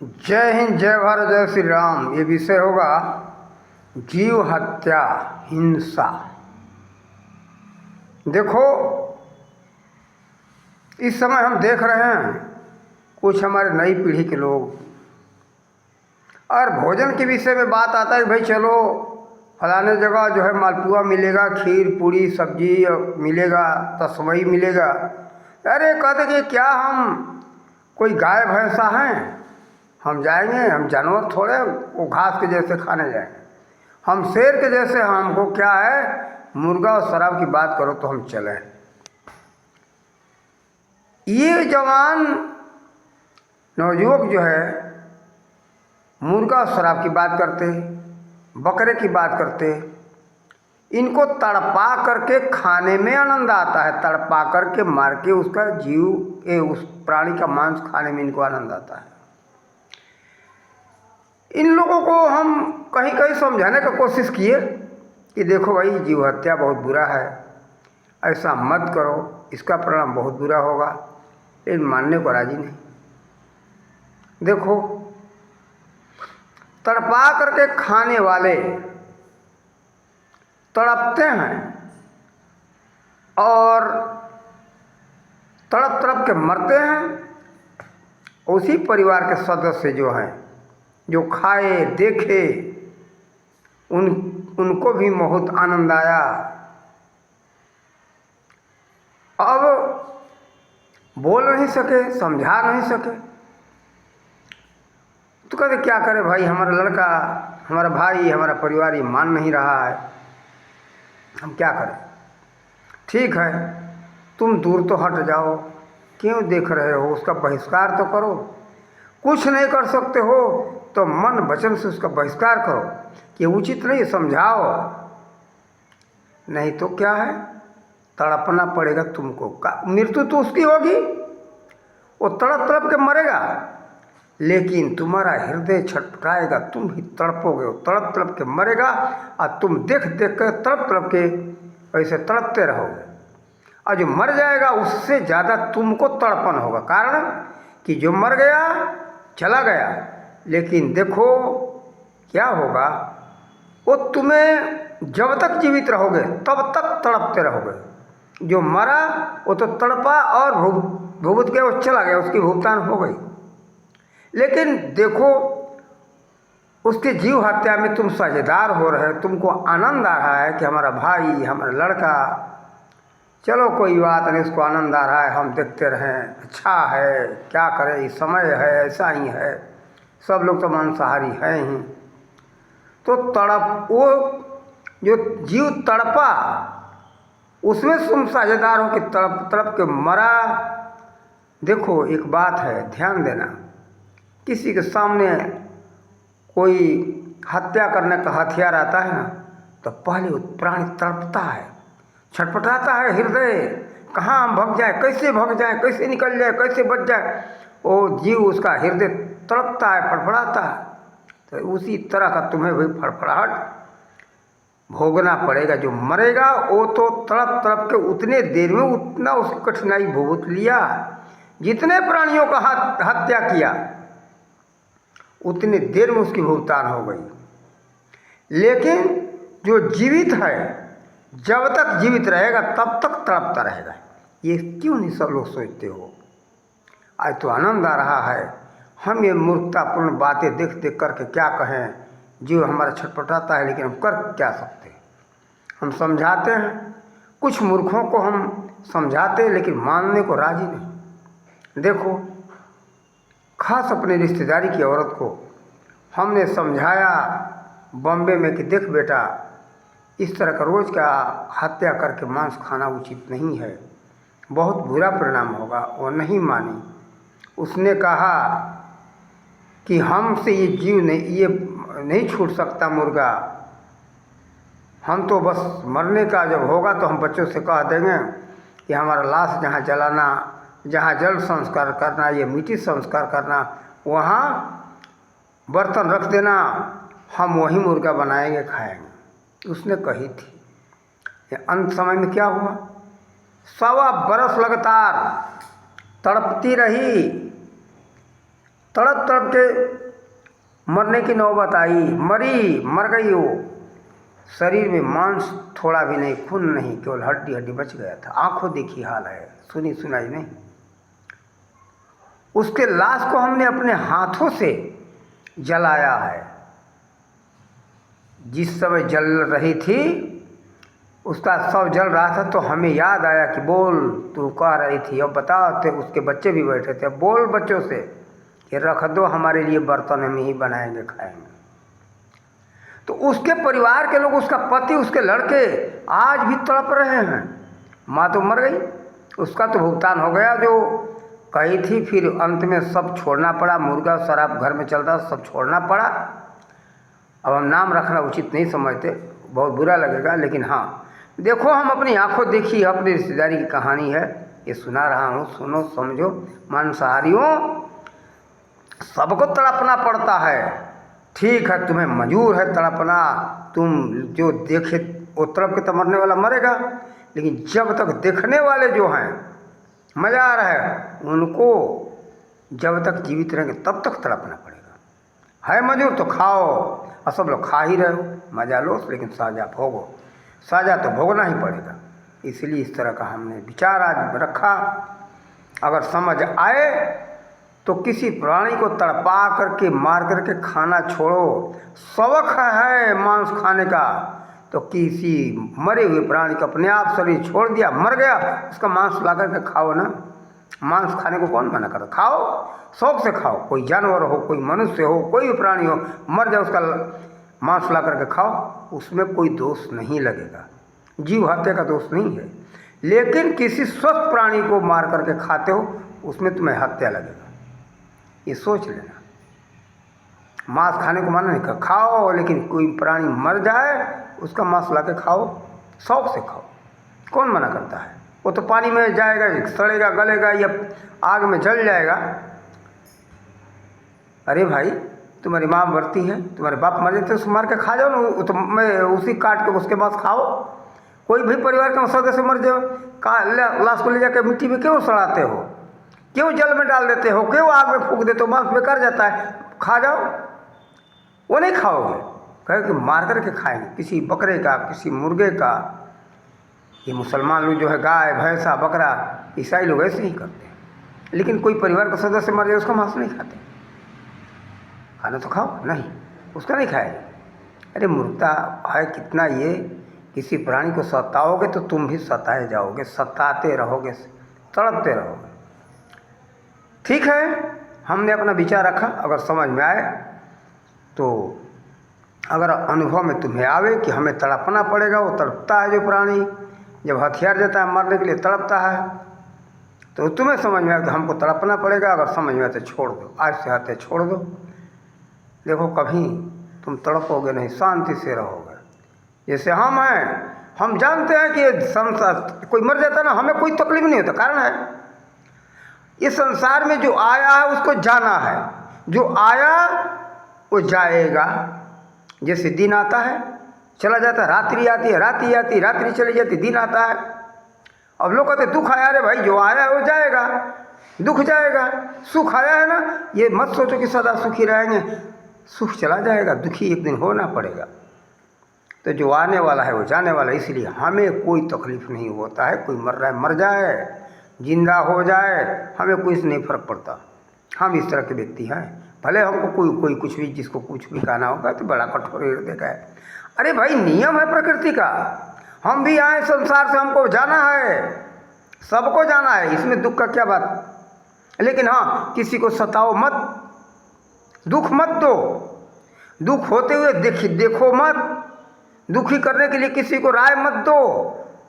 जय हिंद, जय भारत, जय श्री राम। ये विषय होगा जीव हत्या, हिंसा। देखो, इस समय हम देख रहे हैं कुछ हमारे नई पीढ़ी के लोग, और भोजन के विषय में बात आता है, भाई चलो फलाने जगह जो है मालपुआ मिलेगा, खीर पूड़ी सब्जी मिलेगा, तस्वई मिलेगा। अरे कहते कि क्या हम कोई गाय भैंसा हैं, हम जाएंगे? हम जानवर थोड़े वो घास के जैसे खाने जाएंगे। हम शेर के जैसे, हमको क्या है, मुर्गा और शराब की बात करो तो हम चलें। ये जवान नवयुवक जो है मुर्गा और शराब की बात करते, बकरे की बात करते, इनको तड़पा करके खाने में आनंद आता है, तड़पा करके मार के उसका उस प्राणी का मांस खाने में इनको आनंद आता है। इन लोगों को हम कहीं कहीं समझाने का कोशिश किए कि देखो भाई, जीव हत्या बहुत बुरा है, ऐसा मत करो, इसका परिणाम बहुत बुरा होगा, लेकिन मानने को राजी नहीं। देखो, तड़पा करके खाने वाले तड़पते हैं और तड़प तड़प के मरते हैं। उसी परिवार के सदस्य जो हैं, जो खाए देखे, उनको भी बहुत आनंद आया। अब बोल नहीं सके, समझा नहीं सके, तो कहते क्या करें भाई, हमारा लड़का, हमारा भाई, हमारा परिवार ये मान नहीं रहा है, हम क्या करें? ठीक है, तुम दूर तो हट जाओ, क्यों देख रहे हो, उसका बहिष्कार तो करो। कुछ नहीं कर सकते हो तो मन वचन से उसका बहिष्कार करो कि उचित नहीं, समझाओ। नहीं तो क्या है, तड़पना पड़ेगा तुमको। मृत्यु तो उसकी होगी, वो तड़प तड़प के मरेगा, लेकिन तुम्हारा हृदय छटपटाएगा, तुम भी तड़पोगे, वो तड़प तड़प के मरेगा और तुम देख देख कर तड़प तड़प के ऐसे तड़पते रहोगे। और जो मर जाएगा उससे ज़्यादा तुमको तड़पन होगा, कारण कि जो मर गया चला गया, लेकिन देखो क्या होगा, वो तुम्हें जब तक जीवित रहोगे तब तक तड़पते रहोगे। जो मरा वो तो तड़पा और भुगत गया, वो चला गया, उसकी भुगतान हो गई। लेकिन देखो, उसके जीव हत्या में तुम साझेदार हो रहे, तुमको आनंद आ रहा है कि हमारा भाई, हमारा लड़का, चलो कोई बात नहीं, उसको आनंद आ रहा है, हम देखते रहें, अच्छा है, क्या करें, इस समय है, ऐसा ही है, सब लोग तो मांसाहारी हैं ही। तो तड़प, वो जो जीव तड़पा उसमें तुम साझेदार हो कि तड़प तड़प के मरा। देखो, एक बात है, ध्यान देना, किसी के सामने कोई हत्या करने का हथियार आता है ना, तो पहले वो प्राणी तड़पता है, छटपटाता है हृदय, कहाँ हम भग जाए, कैसे भग जाए, कैसे निकल जाए, कैसे बच जाए। वो जीव, उसका हृदय तड़पता है, फड़फड़ाता है। तो उसी तरह का तुम्हें भी फड़फड़ाहट भोगना पड़ेगा। जो मरेगा वो तो तड़प तड़प के उतने देर में उतना उसकी कठिनाई भुगत लिया, जितने प्राणियों का हत्या किया उतने देर में उसकी भुगतान हो गई। लेकिन जो जीवित है, जब तक जीवित रहेगा तब तक तड़पता रहेगा। ये क्यों नहीं सब लोग सोचते हो? आज तो आनंद आ रहा है, हम ये मूर्खतापूर्ण बातें देख देख करके क्या कहें, जीव हमारा छटपटाता है, लेकिन हम कर क्या सकते हैं? हम समझाते हैं, कुछ मूर्खों को हम समझाते हैं, लेकिन मानने को राजी नहीं। देखो, खास अपने रिश्तेदारी की औरत को हमने समझाया बॉम्बे में कि देख बेटा, इस तरह का रोज़ का हत्या करके मांस खाना उचित नहीं है, बहुत बुरा परिणाम होगा। वो नहीं मानी, उसने कहा कि हमसे ये जीव नहीं, ये नहीं छूट सकता मुर्गा, हम तो बस मरने का जब होगा तो हम बच्चों से कह देंगे कि हमारा लाश जहाँ जलाना, जहाँ जल संस्कार करना, ये मिट्टी संस्कार करना, वहाँ बर्तन रख देना, हम वही मुर्गा बनाएंगे, खाएंगे। उसने कही थी। अंत समय में क्या हुआ, 1.25 बरस लगातार तड़पती रही, तड़प तड़प के मरने की नौबत आई, मर गई वो। शरीर में मांस थोड़ा भी नहीं, खून नहीं, केवल हड्डी हड्डी बच गया था। आंखों देखी हाल है, सुनी सुनाई नहीं। उसके लाश को हमने अपने हाथों से जलाया है। जिस समय जल रही थी उसका शव जल रहा था तो हमें याद आया कि बोल, तू कह रही थी, अब बता। थे उसके बच्चे भी बैठे थे, बोल बच्चों से कि रख दो, हमारे लिए बर्तन में ही बनाएंगे खाएंगे। तो उसके परिवार के लोग, उसका पति, उसके लड़के आज भी तड़प रहे हैं। माँ तो मर गई, उसका तो भुगतान हो गया जो कही थी, फिर अंत में सब छोड़ना पड़ा। मुर्गा शराब घर में चलता, सब छोड़ना पड़ा। अब हम नाम रखना उचित नहीं समझते, बहुत बुरा लगेगा, लेकिन हाँ देखो, हम अपनी आंखों देखी अपनी रिश्तेदारी की कहानी है, ये सुना रहा हूँ, सुनो समझो। मांसाहारियों, सबको तड़पना पड़ता है। ठीक है, तुम्हें मंजूर है तड़पना, तुम जो देखे वो तड़प के तो मरने वाला मरेगा, लेकिन जब तक देखने वाले जो हैं मज़ा आ रहा है, उनको जब तक जीवित रहेंगे तब तक तड़पना पड़ेगा। है मंजूर तो खाओ, और सब लोग खा ही रहे हो, मजा लो, लेकिन साजा भोगो। साजा तो भोगना ही पड़ेगा। इसलिए इस तरह का हमने विचार आज रखा। अगर समझ आए तो किसी प्राणी को तड़पा करके मार करके खाना छोड़ो। शौक है मांस खाने का तो किसी मरे हुए प्राणी को अपने आप शरीर छोड़ दिया, मर गया, उसका मांस ला करके खाओ ना। मांस खाने को कौन मना करता? खाओ, शौक से खाओ। कोई जानवर हो, कोई मनुष्य हो, कोई भी प्राणी हो, मर जाए, उसका मांस ला करके खाओ, उसमें कोई दोष नहीं लगेगा। जीव हत्या का दोष नहीं है। लेकिन किसी स्वस्थ प्राणी को मार करके खाते हो, उसमें तुम्हें हत्या लगेगा। ये सोच लेना। मांस खाने को मना नहीं कर, खाओ, लेकिन कोई प्राणी मर जाए उसका मांस ला के खाओ, शौक से खाओ, कौन मना करता है? वो तो पानी में जाएगा, सड़ेगा, गलेगा या आग में जल जाएगा। अरे भाई, तुम्हारी माँ मरती है, तुम्हारे बाप मर जाते, उसको मार के खा जाओ ना, तो मैं उसी काट के उसके पास खाओ। कोई भी परिवार का सदस्य मर जाओ, लाश को ले जाकर मिट्टी में क्यों सड़ाते हो? क्यों जल में डाल देते हो? क्यों आग में फूंक देते हो? मांस बेकार जाता है, खा जाओ। वो नहीं खाओगे, कहे कि मार करके खाएंगे, किसी बकरे का, किसी मुर्गे का। ये मुसलमान लोग जो है गाय, भैंसा, बकरा, ईसाई लोग ऐसे ही करते हैं। लेकिन कोई परिवार का सदस्य मर जाए उसका मांस नहीं खाते। खाना तो खाओ, नहीं, उसका नहीं खाएगा। अरे मूर्खता है कितना ये। किसी प्राणी को सताओगे तो तुम भी सताए जाओगे, सताते रहोगे, तड़पते रहोगे। ठीक है, हमने अपना विचार रखा। अगर समझ में आए तो, अगर अनुभव में तुम्हें आवे कि हमें तड़पना पड़ेगा, वो तड़पता है जो प्राणी, जब हथियार देता है मरने के लिए तड़पता है, तो तुम्हें समझ में आए तो हमको तड़पना पड़ेगा। अगर समझ में आए तो छोड़ दो, आज से हत्या छोड़ दो। देखो, कभी तुम तड़पोगे नहीं, शांति से रहोगे। जैसे हम हैं, हम जानते हैं कि संसार कोई मर जाता ना, हमें कोई तकलीफ नहीं होता। कारण है, इस संसार में जो आया है उसको जाना है, जो आया वो जाएगा। जैसे दिन आता है, चला जाता है, रात्रि आती है, रात्रि आती है, रात्रि चली जाती, दिन आता है। अब लोग कहते दुख आया, अरे भाई जो आया है वो जाएगा, दुख जाएगा। सुख आया है ना, ये मत सोचो कि सदा सुखी रहेंगे, सुख चला जाएगा, दुखी एक दिन होना पड़ेगा। तो जो आने वाला है वो जाने वाला है, इसलिए हमें कोई तकलीफ नहीं होता है। कोई मर रहा है मर जाए, जिंदा हो जाए, हमें कुछ नहीं फर्क पड़ता। हम इस तरह के व्यक्ति हैं। भले हमको कोई कुछ भी, जिसको कुछ भी कहना होगा तो बड़ा कठोर हृदय का है। अरे भाई, नियम है प्रकृति का, हम भी आए संसार से, हमको जाना है, सबको जाना है, इसमें दुख का क्या बात। लेकिन हाँ, किसी को सताओ मत, दुख मत दो, दुख होते हुए देखो मत, दुखी करने के लिए किसी को राय मत दो,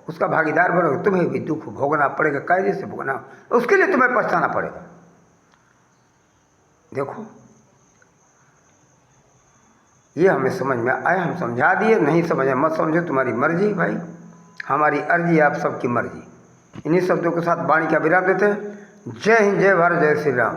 उसका भागीदार बनो। तुम्हें भी दुख भोगना पड़ेगा, कायदे से भोगना, उसके लिए तुम्हें पछताना पड़ेगा। देखो, ये हमें समझ में आया, हम समझा दिए। नहीं समझे मत समझो, तुम्हारी मर्जी भाई, हमारी अर्जी, आप सबकी मर्जी। इन्हीं शब्दों के साथ वाणी का विराम देते हैं। जय हिंद, जय भारत, जय श्री राम।